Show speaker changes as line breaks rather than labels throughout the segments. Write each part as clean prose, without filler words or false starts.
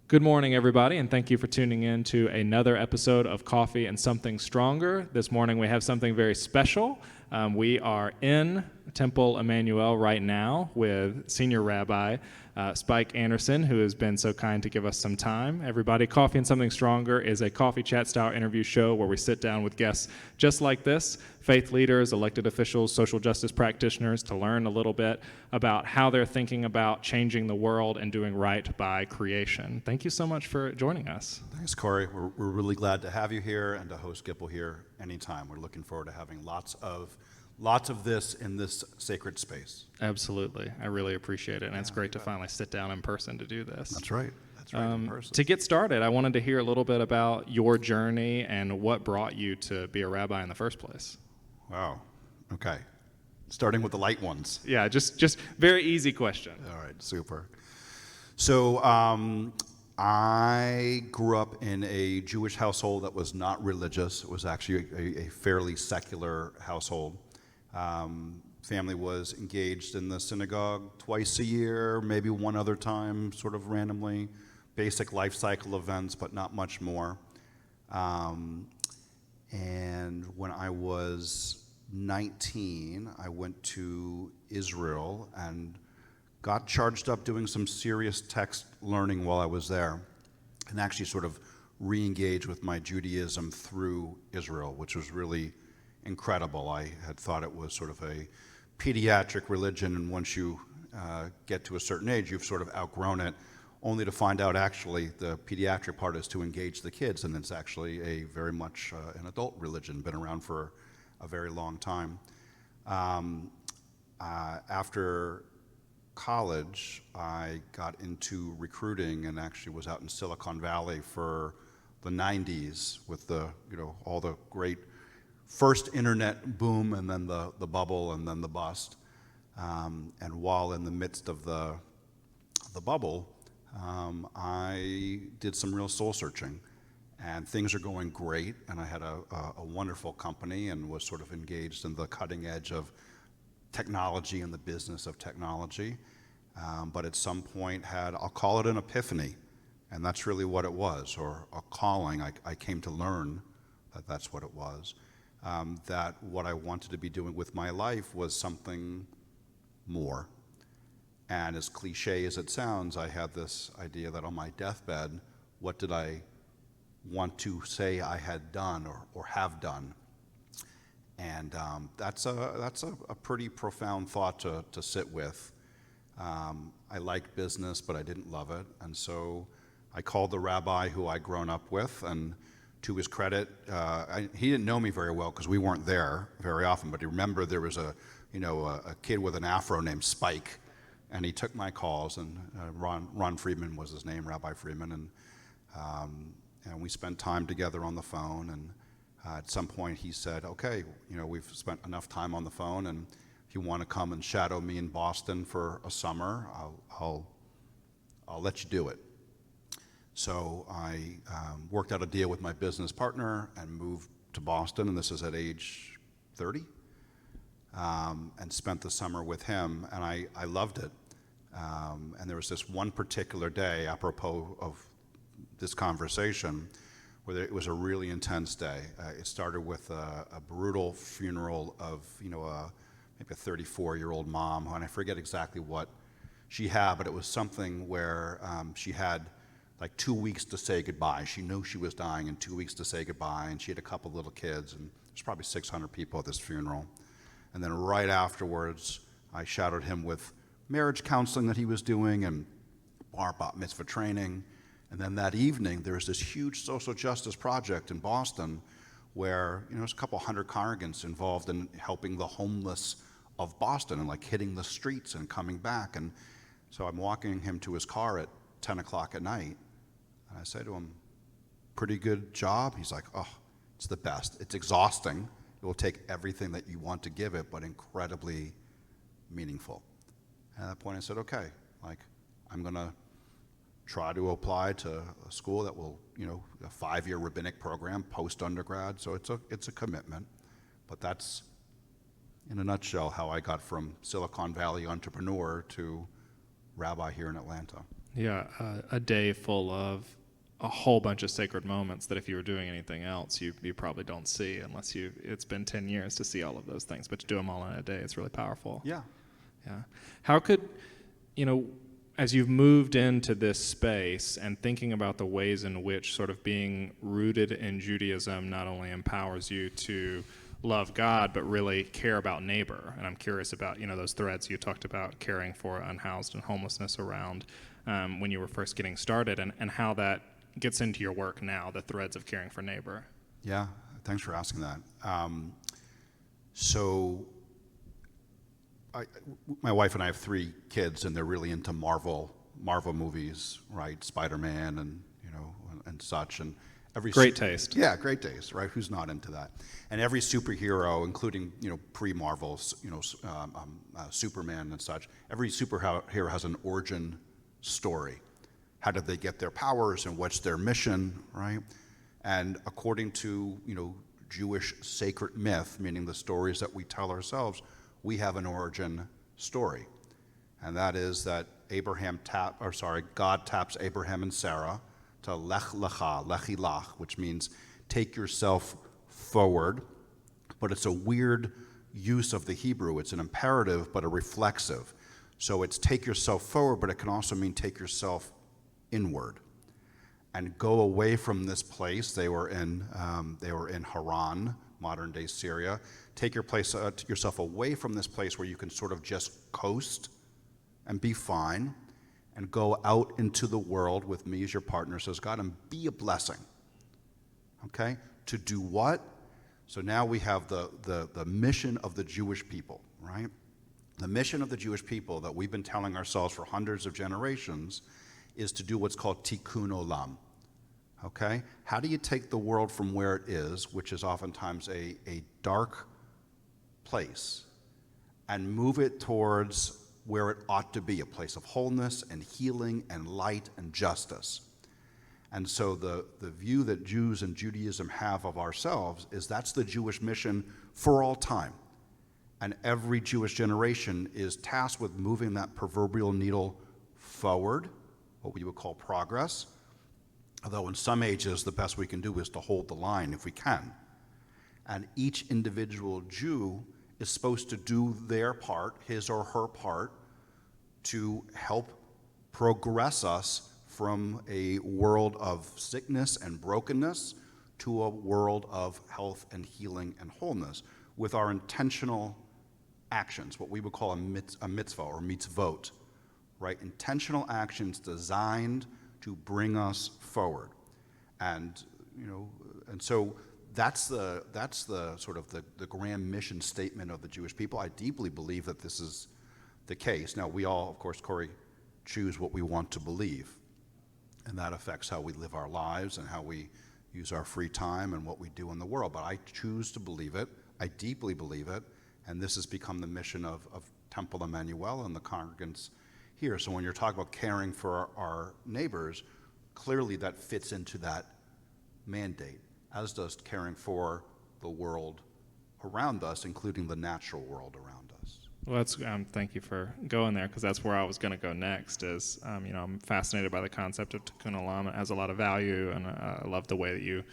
Good morning, everybody, and thank you for tuning in to another episode of Coffee and Something Stronger. This morning we have something very special. We are in Temple Emanu-El right now with Senior Rabbi Spike Anderson, who has been so kind to give us some time. Everybody, Coffee and Something Stronger is a coffee chat style interview show where we sit down with guests just like this, faith leaders, elected officials, social justice practitioners, to learn a little bit about how they're thinking about changing the world and doing right by creation. Thank you so much for joining us.
Thanks, Corey. We're really glad to have you here and to host Gipple here anytime. We're looking forward to having lots of this in this sacred space.
Absolutely. I really appreciate it. And it's great to finally sit down in person to do this.
That's right. In person.
To get started, I wanted to hear a little bit about your journey and what brought you to be a rabbi in the first place.
Wow. Okay. Starting with the light ones.
Yeah, just very easy question.
All right, super. So I grew up in a Jewish household that was not religious. It was actually a fairly secular household. Family was engaged in the synagogue twice a year, maybe one other time, sort of randomly. Basic life cycle events, but not much more. And when I was 19, I went to Israel and got charged up doing some serious text learning while I was there, and actually sort of re-engaged with my Judaism through Israel, which was really incredible. I had thought it was sort of a pediatric religion, and once you get to a certain age, you've sort of outgrown it, only to find out actually the pediatric part is to engage the kids, and it's actually a very much an adult religion, been around for a very long time. After college, I got into recruiting and actually was out in Silicon Valley for the 90s with all the great first internet boom, and then the bubble, and then the bust. And while in the midst of the bubble, I did some real soul searching, and things are going great. And I had a wonderful company and was sort of engaged in the cutting edge of technology and the business of technology. But at some point I'll call it an epiphany, and that's really what it was, or a calling. I came to learn that that's what it was. That what I wanted to be doing with my life was something more. And as cliche as it sounds, I had this idea that on my deathbed, what did I want to say I had done or have done? And that's a pretty profound thought to sit with. I liked business, but I didn't love it. And so I called the rabbi who I'd grown up with, and to his credit, he didn't know me very well because we weren't there very often, but he remembered there was a kid with an afro named Spike, and he took my calls, and Ron Friedman was his name, Rabbi Friedman, and we spent time together on the phone, and at some point he said, okay, we've spent enough time on the phone, and if you want to come and shadow me in Boston for a summer, I'll let you do it. So I worked out a deal with my business partner and moved to Boston, and this is at age 30, and spent the summer with him, and I loved it. And there was this one particular day, apropos of this conversation, where it was a really intense day. It started with a brutal funeral of maybe a 34-year-old mom, and I forget exactly what she had, but it was something where she had like 2 weeks to say goodbye. She knew she was dying, and 2 weeks to say goodbye, and she had a couple little kids, and there's probably 600 people at this funeral. And then right afterwards, I shadowed him with marriage counseling that he was doing and bar mitzvah training. And then that evening, there was this huge social justice project in Boston where there's a couple hundred congregants involved in helping the homeless of Boston and like hitting the streets and coming back. And so I'm walking him to his car at 10 o'clock at night, and I say to him, pretty good job? He's like, oh, it's the best. It's exhausting. It will take everything that you want to give it, but incredibly meaningful. And at that point I said, okay, I'm going to try to apply to a school that will, a 5-year rabbinic program, post-undergrad, so it's a commitment. But that's, in a nutshell, how I got from Silicon Valley entrepreneur to rabbi here in Atlanta.
Yeah, a day full of a whole bunch of sacred moments that if you were doing anything else, you probably don't see unless it's been 10 years to see all of those things. But to do them all in a day, it's really powerful.
Yeah.
Yeah. How could, as you've moved into this space and thinking about the ways in which sort of being rooted in Judaism not only empowers you to love God, but really care about neighbor. And I'm curious about, those threads you talked about caring for unhoused and homelessness around when you were first getting started and how that gets into your work now, the threads of caring for neighbor.
Yeah, thanks for asking that. So my wife and I have 3 kids, and they're really into Marvel movies, right? Spider-Man and and such, and every
Great taste.
Yeah, great taste, right? Who's not into that? And every superhero, including pre-Marvels, Superman and such, every superhero has an origin story. How did they get their powers, and what's their mission, right? And according to Jewish sacred myth, meaning the stories that we tell ourselves, we have an origin story, and that is that God taps Abraham and Sarah to lech lecha, lechi lach, which means take yourself forward, but it's a weird use of the Hebrew. It's an imperative, but a reflexive. So it's take yourself forward, but it can also mean take yourself inward and go away from this place. They were in Haran, modern day Syria. Take yourself away from this place where you can sort of just coast and be fine, and go out into the world with me as your partner, says God, and be a blessing. Okay? To do what? So now we have the mission of the Jewish people, right? The mission of the Jewish people that we've been telling ourselves for hundreds of generations is to do what's called tikkun olam. Okay? How do you take the world from where it is, which is oftentimes a dark place, and move it towards where it ought to be, a place of wholeness and healing and light and justice? And so the view that Jews and Judaism have of ourselves is that's the Jewish mission for all time. And every Jewish generation is tasked with moving that proverbial needle forward, what we would call progress. Although in some ages, the best we can do is to hold the line if we can. And each individual Jew is supposed to do their part, his or her part, to help progress us from a world of sickness and brokenness to a world of health and healing and wholeness with our intentional actions, what we would call a mitzvah or mitzvot, right? Intentional actions designed to bring us forward. And, and so that's the sort of the grand mission statement of the Jewish people. I deeply believe that this is the case. Now, we all, of course, Corey, choose what we want to believe, and that affects how we live our lives and how we use our free time and what we do in the world. But I choose to believe it. I deeply believe it, and this has become the mission of Temple Emanu-El and the congregants here. So when you're talking about caring for our neighbors, clearly that fits into that mandate, as does caring for the world around us, including the natural world around us.
Well, that's thank you for going there, because that's where I was going to go next. Is I'm fascinated by the concept of tikkun olam. It has a lot of value, and I love the way that you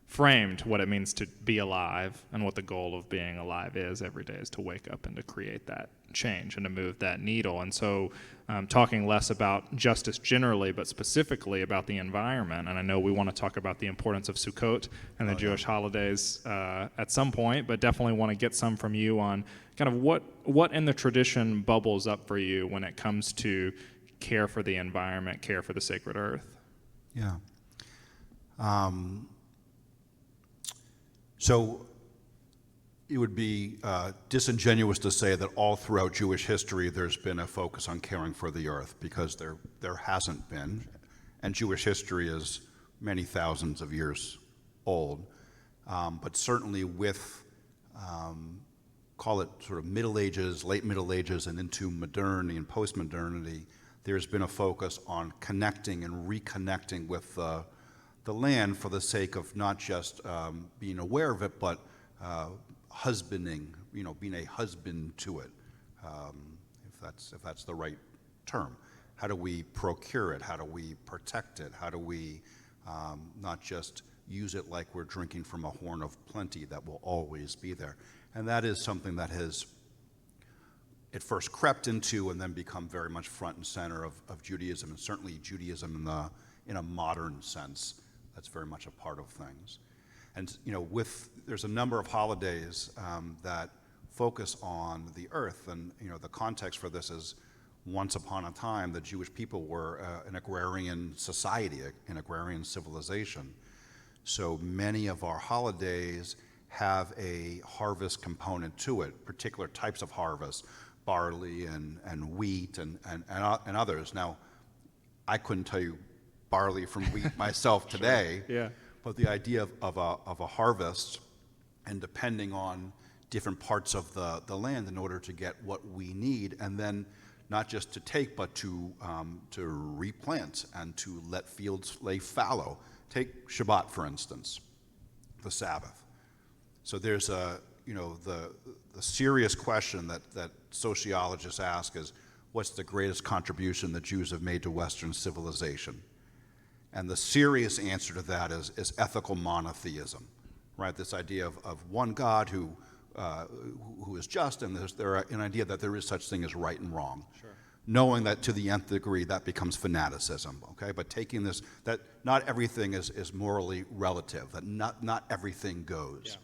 framed what it means to be alive and what the goal of being alive is every day, is to wake up and to create that change and to move that needle. And so talking less about justice generally, but specifically about the environment. And I know we want to talk about the importance of Sukkot and the Jewish holidays at some point, but definitely want to get some from you on kind of what in the tradition bubbles up for you when it comes to care for the environment, care for the sacred earth.
Yeah. So it would be disingenuous to say that all throughout Jewish history there's been a focus on caring for the earth, because there hasn't been, and Jewish history is many thousands of years old. But certainly with, call it sort of Middle Ages, late Middle Ages, and into modernity and post-modernity, there's been a focus on connecting and reconnecting with the land for the sake of not just being aware of it, but husbanding, being a husband to it, if that's the right term. how do we procure it? How do we protect it? How do we not just use it like we're drinking from a horn of plenty that will always be there? And that is something that has at first crept into and then become very much front and center of Judaism, and certainly Judaism in a modern sense. That's very much a part of things. And there's a number of holidays that focus on the earth, and the context for this is once upon a time the Jewish people were an agrarian society, an agrarian civilization. So many of our holidays have a harvest component to it, particular types of harvest, barley and wheat and others. Now, I couldn't tell you barley from wheat myself today,
Sure. Yeah.
but the idea of a harvest, and depending on different parts of the land in order to get what we need, and then not just to take, but to replant and to let fields lay fallow. Take Shabbat, for instance, the Sabbath. So there's the serious question that sociologists ask is, what's the greatest contribution the Jews have made to Western civilization? And the serious answer to that is ethical monotheism, right? This idea of one God who is just, and there's an idea that there is such thing as right and wrong.
Sure.
Knowing that to the nth degree that becomes fanaticism, okay? But taking this, that not everything is morally relative, that not everything goes.
Yeah.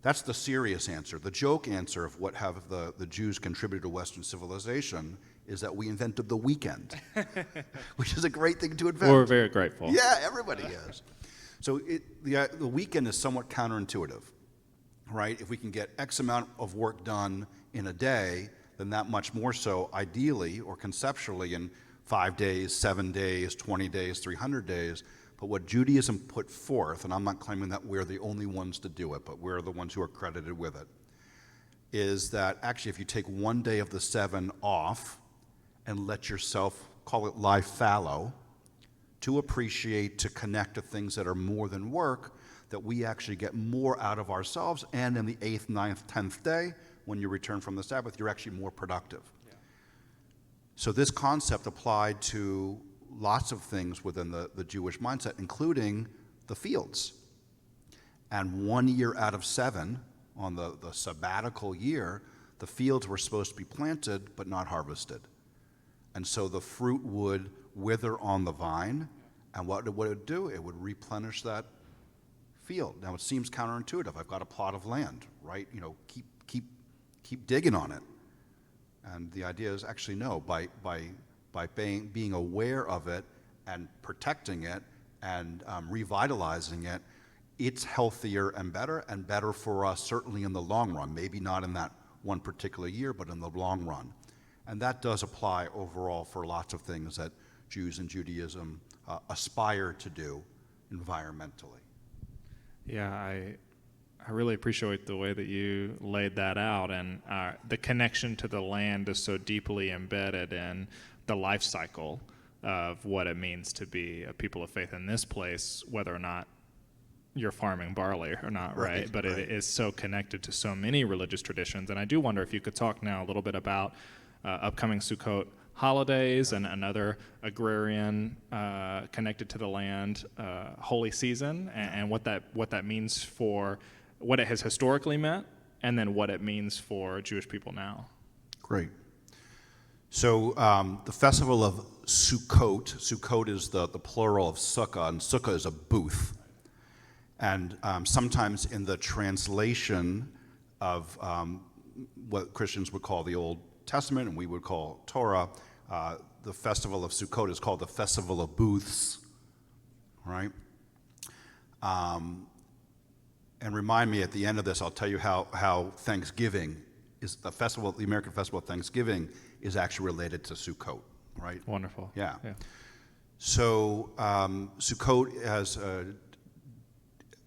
That's the serious answer. The joke answer of what have the Jews contributed to Western civilization is that we invented the weekend, which is a great thing to invent.
We're very grateful.
Yeah, everybody is. So the weekend is somewhat counterintuitive, right? If we can get X amount of work done in a day, then that much more so, ideally or conceptually, in 5 days, 7 days, 20 days, 300 days. But what Judaism put forth, and I'm not claiming that we're the only ones to do it, but we're the ones who are credited with it, is that actually if you take 1 day of the 7 off and let yourself, call it lie fallow, to appreciate, to connect to things that are more than work, that we actually get more out of ourselves, and in the 8th, 9th, 10th day, when you return from the Sabbath, you're actually more productive. Yeah. So this concept applied to lots of things within the Jewish mindset, including the fields. And 1 year out of 7, on the sabbatical year, the fields were supposed to be planted but not harvested. And so the fruit would wither on the vine, and what would it do? It would replenish that field. Now it seems counterintuitive. I've got a plot of land, right? Keep digging on it. And the idea is actually no, by being aware of it and protecting it and revitalizing it, it's healthier and better for us, certainly in the long run. Maybe not in that one particular year, but in the long run. And that does apply overall for lots of things that Jews and Judaism aspire to do environmentally.
Yeah, I really appreciate the way that you laid that out, and the connection to the land is so deeply embedded in the life cycle of what it means to be a people of faith in this place, whether or not you're farming barley or not, right? But it is so connected to so many religious traditions. And I do wonder if you could talk now a little bit about upcoming Sukkot Holidays and another agrarian connected to the land holy season, and what that means for what it has historically meant, and then what it means for Jewish people now.
Great. So the festival of Sukkot is the plural of sukkah, and sukkah is a booth. And sometimes in the translation of what Christians would call the Old Testament and we would call Torah, the festival of Sukkot is called the Festival of Booths, right? And remind me at the end of this, I'll tell you how Thanksgiving is the American Festival of Thanksgiving is actually related to Sukkot, right?
Wonderful.
Yeah. So Sukkot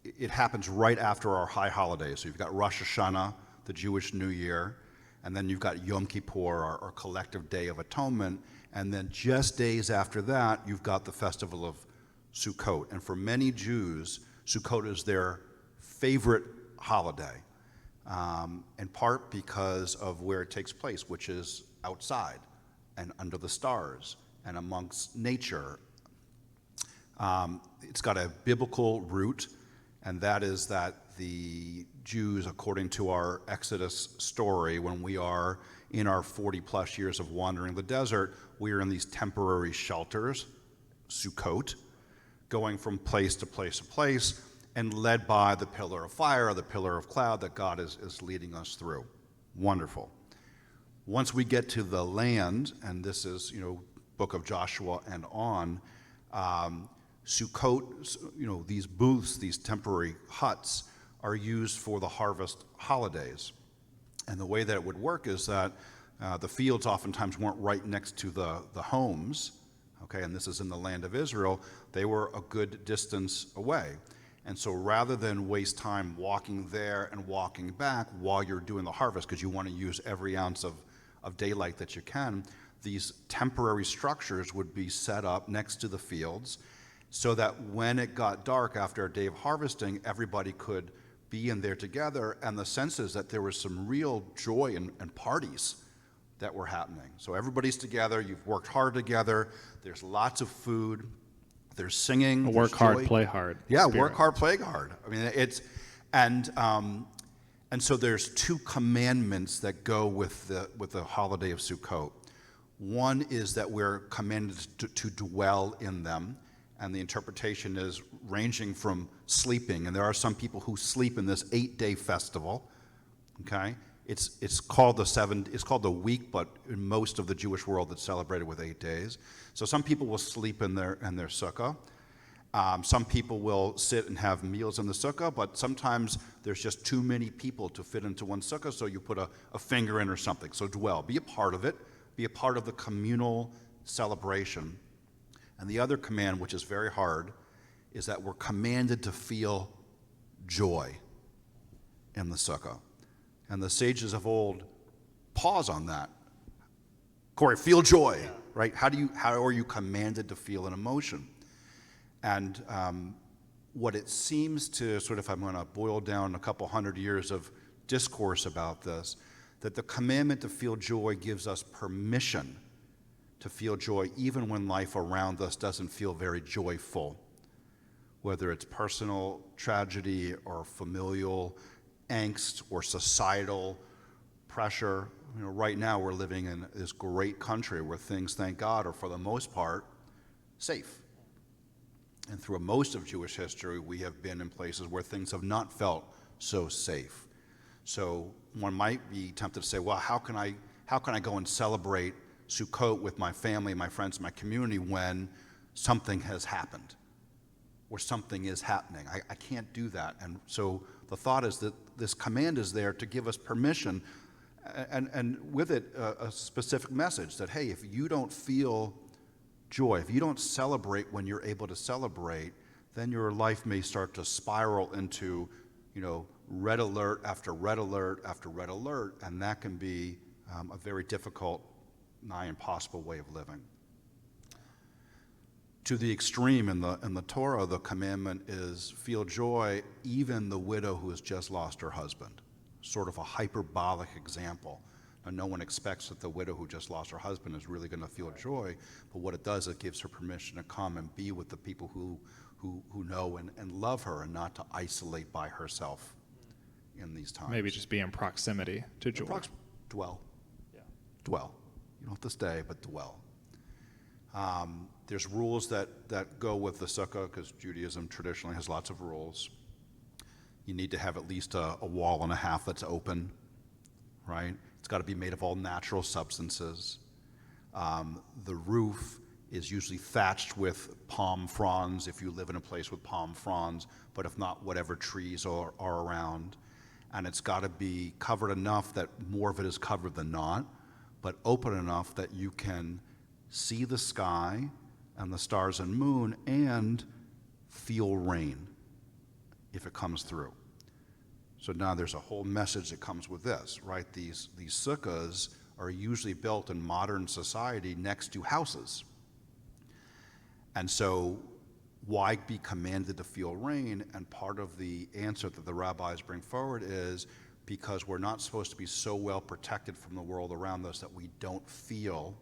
it happens right after our high holidays. So you've got Rosh Hashanah, the Jewish New Year, and then you've got Yom Kippur, our collective Day of Atonement, and then just days after that, you've got the festival of Sukkot. And for many Jews, Sukkot is their favorite holiday, in part because of where it takes place, which is outside. and under the stars and amongst nature. It's got a biblical root, and that is that the Jews, according to our Exodus story, when we are in our 40 plus years of wandering the desert, we are in these temporary shelters, Sukkot, going from place to place to place, and led by the pillar of fire or the pillar of cloud that God is leading us through. Wonderful. Once we get to the land, and this is, book of Joshua and on, Sukkot, these booths, these temporary huts, are used for the harvest holidays. And the way that it would work is that the fields oftentimes weren't right next to the homes, okay, and this is in the land of Israel. They were a good distance away. And so rather than waste time walking there and walking back while you're doing the harvest, because you want to use every ounce of daylight that you can, these temporary structures would be set up next to the fields so that when it got dark after a day of harvesting, everybody could be in there together, and the sense is that there was some real joy and parties that were happening. So everybody's together, you've worked hard together, there's lots of food, there's singing.
Work hard, play hard.
Yeah,
spirit.
Work hard, play hard. I mean, and so there's two commandments that go with the holiday of Sukkot. One is that we're commanded to dwell in them, and the interpretation is ranging from sleeping, and there are some people who sleep in this 8-day festival. Okay, it's called the week, but in most of the Jewish world it's celebrated with 8 days. So some people will sleep in their sukkah. Some people will sit and have meals in the sukkah, but sometimes there's just too many people to fit into one sukkah, so you put a finger in or something. So dwell, be a part of it, be a part of the communal celebration. And the other command, which is very hard, is that we're commanded to feel joy in the sukkah. And the sages of old pause on that. Corey, feel joy, right? How are you commanded to feel an emotion? And what it seems to if I'm going to boil down a couple hundred years of discourse about this, that the commandment to feel joy gives us permission to feel joy even when life around us doesn't feel very joyful, whether it's personal tragedy or familial angst or societal pressure. Right now we're living in this great country where things, thank God, are for the most part safe. And through most of Jewish history, we have been in places where things have not felt so safe. So one might be tempted to say, well, how can I go and celebrate Sukkot with my family, my friends, my community when something has happened or something is happening? I can't do that. And so the thought is that this command is there to give us permission, and with it a specific message that, hey, if you don't feel joy, if you don't celebrate when you're able to celebrate, then your life may start to spiral into, red alert after red alert after red alert, and that can be a very difficult, nigh impossible way of living. To the extreme in the Torah, the commandment is feel joy, even the widow who has just lost her husband. Sort of a hyperbolic example. And no one expects that the widow who just lost her husband is really going to feel joy, but what it does, it gives her permission to come and be with the people who know and love her, and not to isolate by herself in these times.
Maybe just be in proximity to joy.
Dwell.
Yeah.
Dwell. You don't have to stay, but dwell. There's rules that go with the sukkah, because Judaism traditionally has lots of rules. You need to have at least a wall and a half that's open, right? It's got to be made of all natural substances. The roof is usually thatched with palm fronds if you live in a place with palm fronds, but if not, whatever trees are around. And it's got to be covered enough that more of it is covered than not, but open enough that you can see the sky and the stars and moon and feel rain if it comes through. So now there's a whole message that comes with this, right? These sukkahs are usually built in modern society next to houses. And so why be commanded to feel rain? And part of the answer that the rabbis bring forward is because we're not supposed to be so well protected from the world around us that we don't feel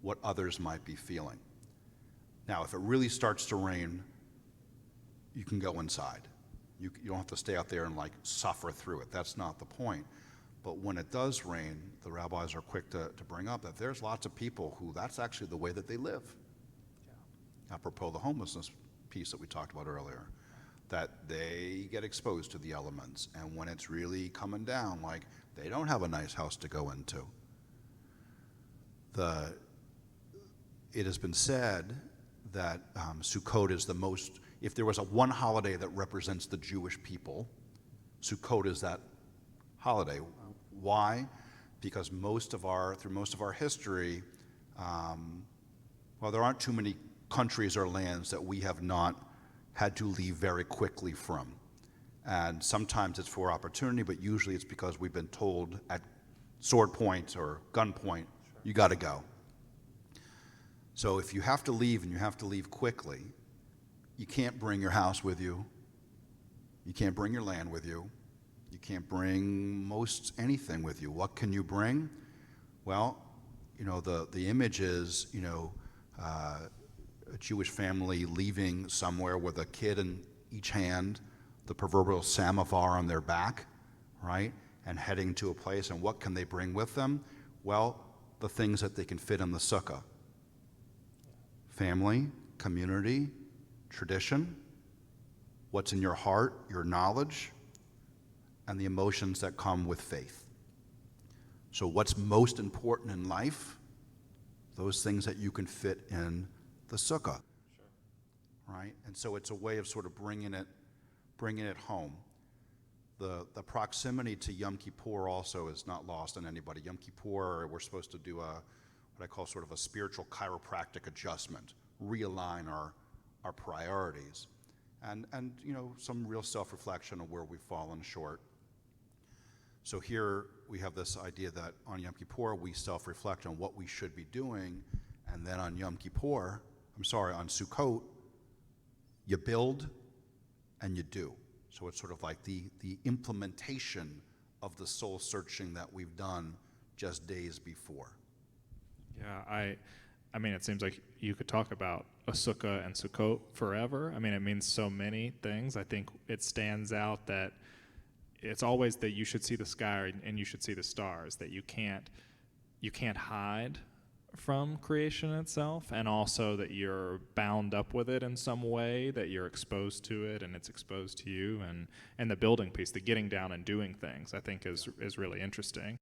what others might be feeling. Now, if it really starts to rain, you can go inside. You don't have to stay out there and like suffer through it. That's not the point. But when it does rain, the rabbis are quick to bring up that there's lots of people who that's actually the way that they live. Yeah. Apropos the homelessness piece that we talked about earlier, that they get exposed to the elements, and when it's really coming down, like they don't have a nice house to go into. It has been said that Sukkot is the most, if there was one holiday that represents the Jewish people, Sukkot is that holiday. Why? Because through most of our history, well, there aren't too many countries or lands that we have not had to leave very quickly from. And sometimes it's for opportunity, but usually it's because we've been told at sword point or gun point, you got to go. So if you have to leave and you have to leave quickly, you can't bring your house with you. You can't bring your land with you. You can't bring most anything with you. What can you bring? Well, the image is, a Jewish family leaving somewhere with a kid in each hand, the proverbial samovar on their back, right? And heading to a place, and what can they bring with them? Well, the things that they can fit in the sukkah. Family, community, tradition, what's in your heart, your knowledge, and the emotions that come with faith. So what's most important in life? Those things that you can fit in the sukkah, right? And so it's a way of sort of bringing it home. The proximity to Yom Kippur also is not lost on anybody. Yom Kippur, we're supposed to do what I call sort of a spiritual chiropractic adjustment, realign our priorities, and some real self-reflection of where we've fallen short. So here we have this idea that on Yom Kippur we self-reflect on what we should be doing, and then on on Sukkot, you build and you do. So it's sort of like the implementation of the soul searching that we've done just days before.
Yeah, I mean, it seems like you could talk about a sukkah and Sukkot forever. I mean, it means so many things. I think it stands out that it's always that you should see the sky and you should see the stars, that you can't hide from creation itself, and also that you're bound up with it in some way, that you're exposed to it and it's exposed to you, and the building piece, the getting down and doing things, I think is really interesting.